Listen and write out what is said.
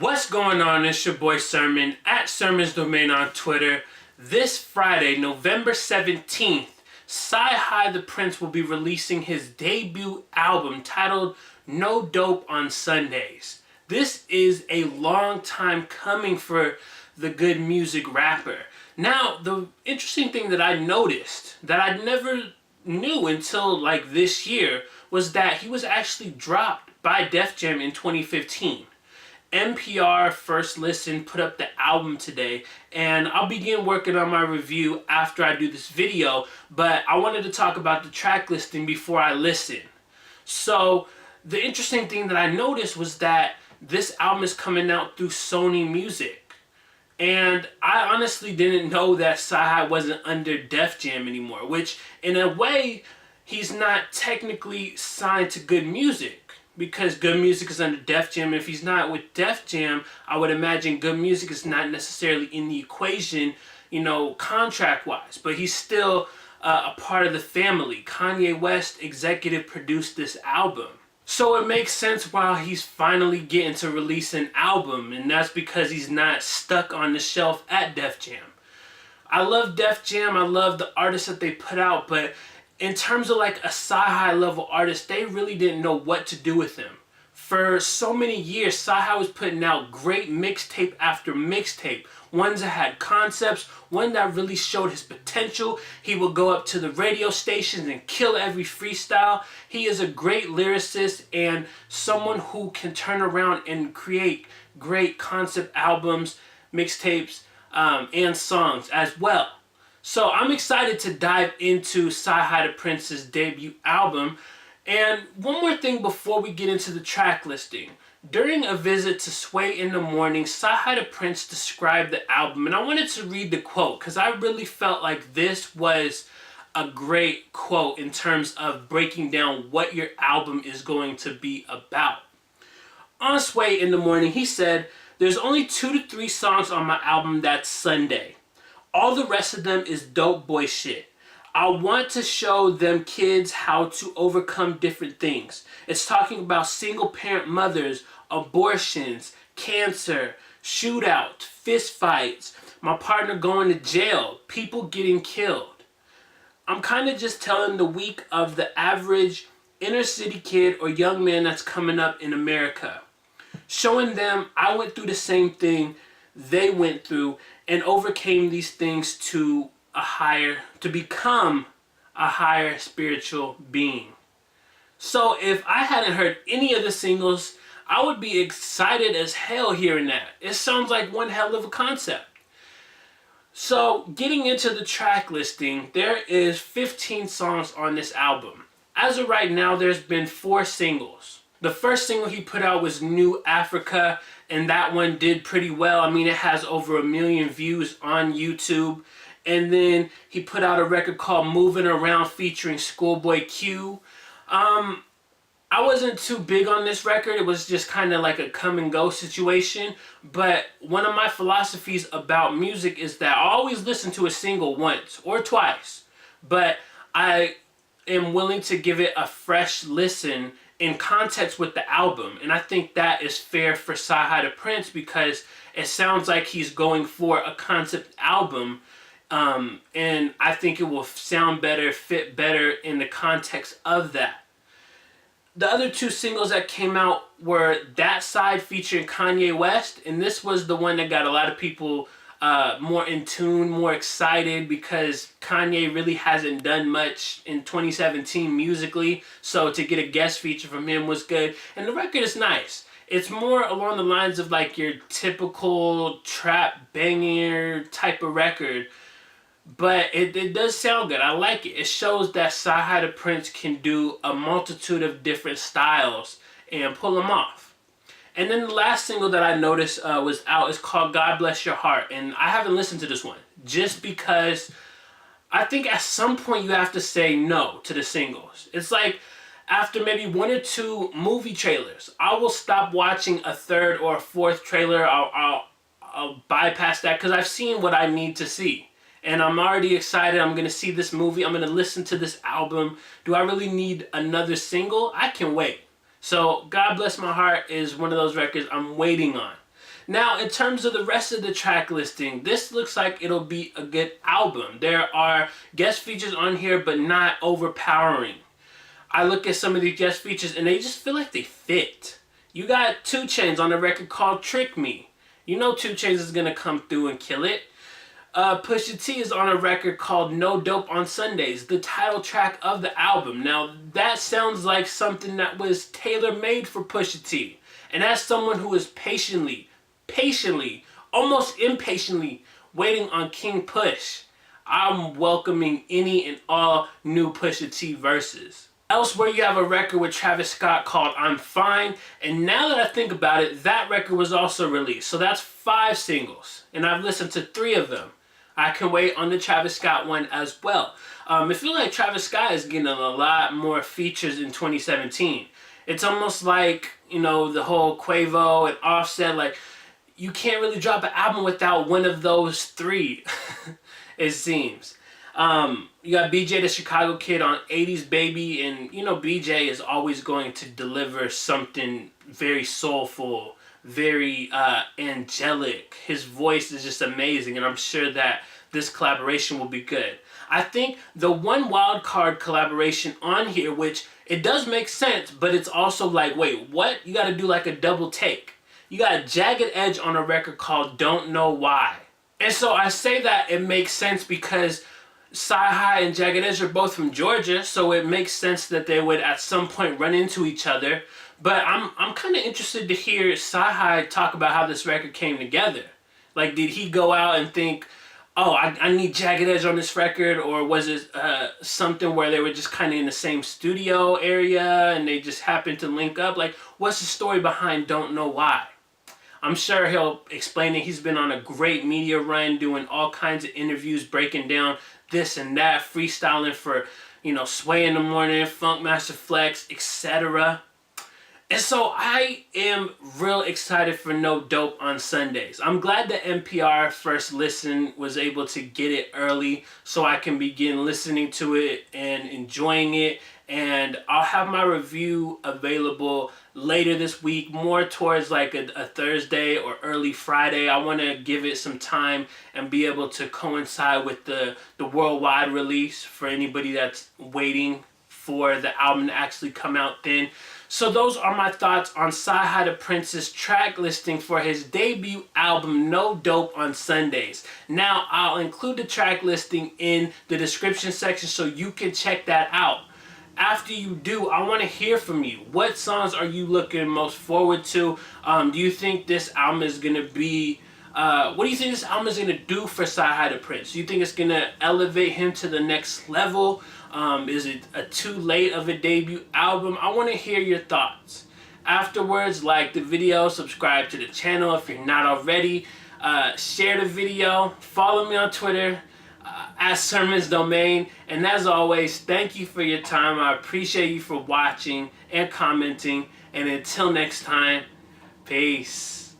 What's going on? It's your boy Sermon at Sermon's Domain on Twitter. This Friday, November 17th, CyHi The Prynce will be releasing his debut album titled No Dope on Sundays. This is a long time coming for the good music rapper. Now, the interesting thing that I noticed that I never knew until like this year was that he was actually dropped by Def Jam in 2015. NPR First Listen put up the album today, and I'll begin working on my review after I do this video, but I wanted to talk about the track listing before I listen. So the interesting thing that I noticed was that this album is coming out through Sony Music, and I honestly didn't know that CyHi wasn't under Def Jam anymore, which in a way he's not technically signed to Good Music, because Good Music is under Def Jam. If he's not with Def Jam, I would imagine Good Music is not necessarily in the equation, contract-wise. But he's still a part of the family. Kanye West executive produced this album. So it makes sense why he's finally getting to release an album, and that's because he's not stuck on the shelf at Def Jam. I love Def Jam. I love the artists that they put out, but in terms of like a CyHi level artist, they really didn't know what to do with him. For so many years, CyHi was putting out great mixtape after mixtape. Ones that had concepts, one that really showed his potential. He would go up to the radio stations and kill every freestyle. He is a great lyricist and someone who can turn around and create great concept albums, mixtapes, and songs as well. So I'm excited to dive into CyHi The Prynce's debut album. And one more thing before we get into the track listing. During a visit to Sway in the Morning, CyHi The Prynce described the album, and I wanted to read the quote because I really felt like this was a great quote in terms of breaking down what your album is going to be about. On Sway in the Morning, he said, "There's only 2 to 3 songs on my album that's Sunday. All the rest of them is dope boy shit. I want to show them kids how to overcome different things. It's talking about single parent mothers, abortions, cancer, shootout, fist fights, my partner going to jail, people getting killed. I'm kind of just telling the week of the average inner city kid or young man that's coming up in America. Showing them I went through the same thing they went through and overcame these things to become a higher spiritual being." So if I hadn't heard any of the singles, I would be excited as hell hearing that. It sounds like one hell of a concept. So getting into the track listing, there is 15 songs on this album. As of right now, there's been 4 singles. The first single he put out was New Africa, and that one did pretty well. I mean, it has over 1 million views on YouTube. And then he put out a record called Movin Around featuring Schoolboy Q. I wasn't too big on this record. It was just kind of like a come and go situation. But one of my philosophies about music is that I always listen to a single once or twice. But I am willing to give it a fresh listen in context with the album. And I think that is fair for CyHi The Prynce because it sounds like he's going for a concept album. And I think it will sound better, fit better in the context of that. The other 2 singles that came out were That Side featuring Kanye West, and this was the one that got a lot of people more in tune, more excited, because Kanye really hasn't done much in 2017 musically, so to get a guest feature from him was good. And the record is nice. It's more along the lines of like your typical trap banger type of record, but it does sound good. I like it. It shows that CyHi The Prynce can do a multitude of different styles and pull them off. And then the last single that I noticed was out is called God Bless Your Heart. And I haven't listened to this one just because I think at some point you have to say no to the singles. It's like after maybe 1 or 2 movie trailers, I will stop watching a 3rd or a 4th trailer. I'll bypass that because I've seen what I need to see. And I'm already excited. I'm going to see this movie. I'm going to listen to this album. Do I really need another single? I can wait. So God Bless My Heart is one of those records I'm waiting on. Now, in terms of the rest of the track listing, this looks like it'll be a good album. There are guest features on here, but not overpowering. I look at some of these guest features and they just feel like they fit. You got 2 Chainz on a record called Trick Me. You know 2 Chainz is going to come through and kill it. Pusha T is on a record called No Dope on Sundays, the title track of the album. Now, that sounds like something that was tailor-made for Pusha T. And as someone who is patiently, almost impatiently waiting on King Push, I'm welcoming any and all new Pusha T verses. Elsewhere, you have a record with Travis Scott called I'm Fine, and now that I think about it, that record was also released. So that's 5 singles, and I've listened to 3 of them. I can wait on the Travis Scott one as well. I feel like Travis Scott is getting a lot more features in 2017. It's almost like, you know, the whole Quavo and Offset, like, you can't really drop an album without one of those 3, it seems. You got BJ the Chicago Kid on 80s Baby, and you know BJ is always going to deliver something very soulful, very angelic. His voice is just amazing, and I'm sure that this collaboration will be good. I think the one wild card collaboration on here, which it does make sense, but it's also like, wait, what? You got to do like a double take. You got Jagged Edge on a record called Don't Know Why. And so I say that it makes sense because CyHi and Jagged Edge are both from Georgia, so it makes sense that they would at some point run into each other. But I'm kind of interested to hear CyHi talk about how this record came together. Like, did he go out and think, oh, I need Jagged Edge on this record, or was it something where they were just kind of in the same studio area and they just happened to link up? Like, what's the story behind Don't Know Why? I'm sure he'll explain that he's been on a great media run, doing all kinds of interviews, breaking down this and that, freestyling for, you know, Sway in the Morning, Funk Master Flex, etc. And so I am real excited for No Dope on Sundays. I'm glad that NPR First Listen was able to get it early so I can begin listening to it and enjoying it. And I'll have my review available later this week, more towards like a Thursday or early Friday. I want to give it some time and be able to coincide with the worldwide release for anybody that's waiting for the album to actually come out then. So those are my thoughts on CyHi The Prynce's track listing for his debut album No Dope on Sundays. Now I'll include the track listing in the description section so you can check that out. After you do, I want to hear from you. What songs are you looking most forward to? Do you think this album is going to be... what do you think this album is going to do for CyHi The Prynce? Do you think it's going to elevate him to the next level? Is it too late of a debut album? I want to hear your thoughts. Afterwards, like the video, subscribe to the channel if you're not already. Share the video. Follow me on Twitter. At Sermons Domain. And as always, thank you for your time. I appreciate you for watching and commenting. And until next time, peace.